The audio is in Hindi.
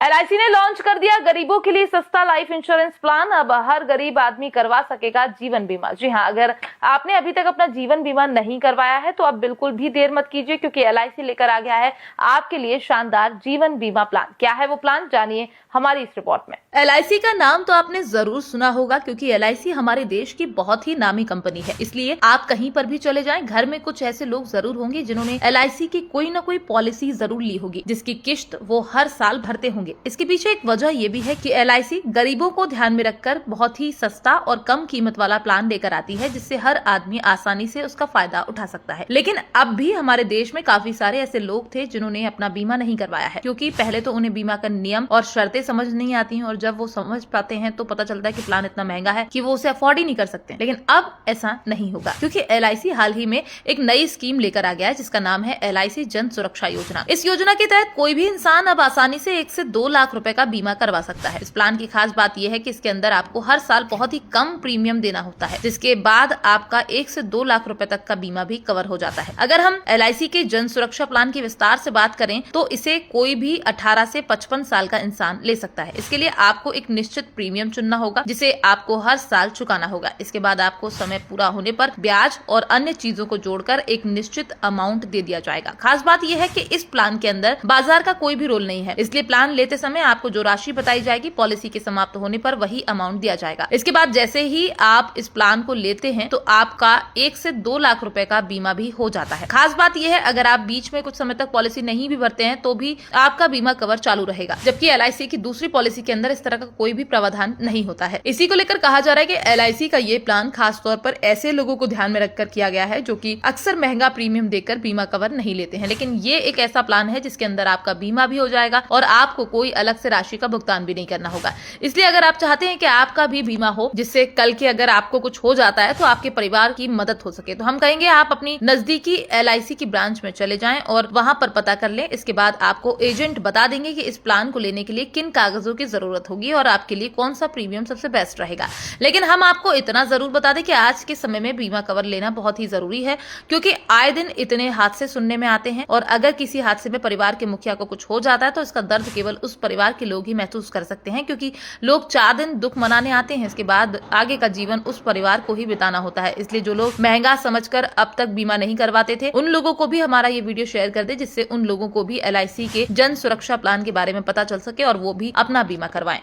एलआईसी ने लॉन्च कर दिया गरीबों के लिए सस्ता लाइफ इंश्योरेंस प्लान। अब हर गरीब आदमी करवा सकेगा जीवन बीमा। जी हां, अगर आपने अभी तक अपना जीवन बीमा नहीं करवाया है तो अब बिल्कुल भी देर मत कीजिए, क्योंकि एलआईसी लेकर आ गया है आपके लिए शानदार जीवन बीमा प्लान। क्या है वो प्लान, जानिए हमारी इस रिपोर्ट में। एलआईसी का नाम तो आपने जरूर सुना होगा, क्योंकि एलआईसी हमारे देश की बहुत ही नामी कंपनी है। इसलिए आप कहीं पर भी चले जाएं, घर में कुछ ऐसे लोग जरूर होंगे जिन्होंने एलआईसी की कोई ना कोई पॉलिसी जरूर ली होगी, जिसकी किश्त वो हर साल भरते होंगे। इसके पीछे एक वजह ये भी है कि एलआईसी गरीबों को ध्यान में रखकर बहुत ही सस्ता और कम कीमत वाला प्लान लेकर आती है, जिससे हर आदमी आसानी से उसका फायदा उठा सकता है। लेकिन अब भी हमारे देश में काफी सारे ऐसे लोग थे जिन्होंने अपना बीमा नहीं करवाया है, क्योंकि पहले तो उन्हें बीमा का नियम और शर्तें समझ नहीं आती हैं, और जब वो समझ पाते हैं तो पता चलता है कि प्लान इतना महंगा है कि वो उसे अफोर्ड ही नहीं कर सकते। लेकिन अब ऐसा नहीं होगा, क्योंकि एलआईसी हाल ही में एक नई स्कीम लेकर आ गया है, जिसका नाम है एलआईसी जन सुरक्षा योजना। इस योजना के तहत कोई भी इंसान अब आसानी से 1 से 2 लाख रुपए का बीमा करवा सकता है। इस प्लान की खास बात यह है कि इसके अंदर आपको हर साल बहुत ही कम प्रीमियम देना होता है, जिसके बाद आपका 1 से 2 लाख रुपए तक का बीमा भी कवर हो जाता है। अगर हम एलआईसी के जन सुरक्षा प्लान की विस्तार से बात करें तो इसे कोई भी 18 से 55 साल का इंसान ले सकता है। इसके लिए आपको एक निश्चित प्रीमियम चुनना होगा, जिसे आपको हर साल चुकाना होगा। इसके बाद आपको समय पूरा होने पर ब्याज और अन्य चीजों को जोड़कर एक निश्चित अमाउंट दे दिया जाएगा। खास बात यह है कि इस प्लान के अंदर बाजार का कोई भी रोल नहीं है, इसलिए प्लान लेते समय आपको जो राशि बताई जाएगी, पॉलिसी के समाप्त होने पर वही अमाउंट दिया जाएगा। इसके बाद जैसे ही आप इस प्लान को लेते हैं तो आपका 1 से 2 लाख रुपए का बीमा भी हो जाता है। खास बात यह है, अगर आप बीच में कुछ समय तक पॉलिसी नहीं भी भरते हैं तो भी आपका बीमा कवर चालू रहेगा, जबकि एलआईसी की दूसरी पॉलिसी के अंदर इस तरह का कोई भी प्रावधान नहीं होता है। इसी को लेकर कहा जा रहा है कि एलआईसी का ये प्लान खास तौर पर ऐसे लोगों को ध्यान में रखकर किया गया है जो कि अक्सर महंगा प्रीमियम देकर बीमा कवर नहीं लेते हैं। लेकिन ये एक ऐसा प्लान है जिसके अंदर आपका बीमा भी हो जाएगा और आपको कोई अलग से राशि का भुगतान भी नहीं करना होगा। इसलिए अगर आप चाहते हैं कि आपका भी बीमा हो, जिससे कल के अगर आपको कुछ हो जाता है तो आपके परिवार की मदद हो सके, तो हम कहेंगे आप अपनी नजदीकी एलआईसी की ब्रांच में चले जाएं और वहां पर पता कर लें। इसके बाद आपको एजेंट बता देंगे कि इस प्लान को लेने के लिए किन कागजों की जरूरत होगी और आपके लिए कौन सा प्रीमियम सबसे बेस्ट रहेगा। लेकिन हम आपको इतना जरूर बता दें कि आज के समय में बीमा कवर लेना बहुत ही जरूरी है, क्योंकि आए दिन इतने हादसे सुनने में आते हैं, और अगर किसी हादसे में परिवार के मुखिया को कुछ हो जाता है तो इसका दर्द केवल उस परिवार के लोग ही महसूस कर सकते हैं, क्योंकि लोग 4 दिन दुख मनाने आते हैं, इसके बाद आगे का जीवन उस परिवार को ही बिताना होता है। इसलिए जो लोग महंगा समझकर अब तक बीमा नहीं करवाते थे, उन लोगों को भी हमारा ये वीडियो शेयर कर दे, जिससे उन लोगों को भी एलआईसी के जन सुरक्षा प्लान के बारे में पता चल सके और वो भी अपना बीमा करवाएं।